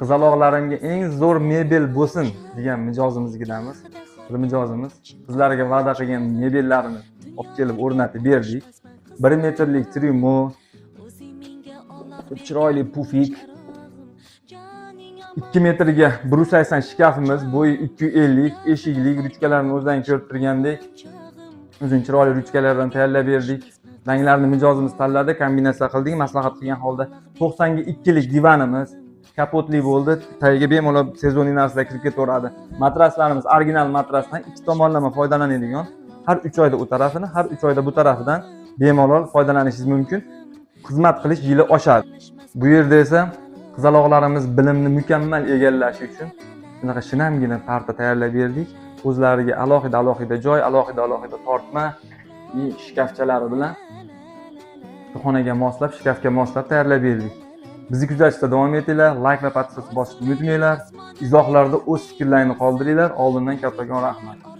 qizaloqlarimga eng zo'r mebel bo'lsin degan mijozimizgidamiz. Bu mijozimiz qizlarga va'da qilgan mebellarni olib kelib o'rnatib berdik. 1 metrlik trimo, chiroyli pufik, 2 metrga 180 shkafimiz, bo'yi 250, eshiklik, ruchkalarni o'zdan ko'rib turgandek uzun chiroyli ruchkalardan tayyorlab berdik. Ranglarni mijozimiz tanladi, kombinatsiya qildik, maslahat qilgan holda. 90 ga 2 lik divanimiz kapotli bo'ldi. Tagiga bemalol sezonniy narsalar kirib ketaveradi. Matraslarimiz original matrasdan ikki tomonlama foydalanadigan. Har 3 oyda u tarafini, har 3 oyda bu tarafidan bemalol foydalanishingiz mumkin. Xizmat qilish yili oshadi. Bu yerda esa qizaloqlarimiz bilimni mukammal egallashi uchun shunaqa shinamgina parta tayyorlab berdik. O'zlariga alohida joy, alohida tortma, shkafchalari bilan xonaga moslab, shkafga moslab tayyorlab berdik. Bizni kuzatishda davom etinglar, like va podpiska bosishni unutmanglar. Izohlarda o'z fikrlaringizni qoldiringlar. Oldindan kattakon rahmat.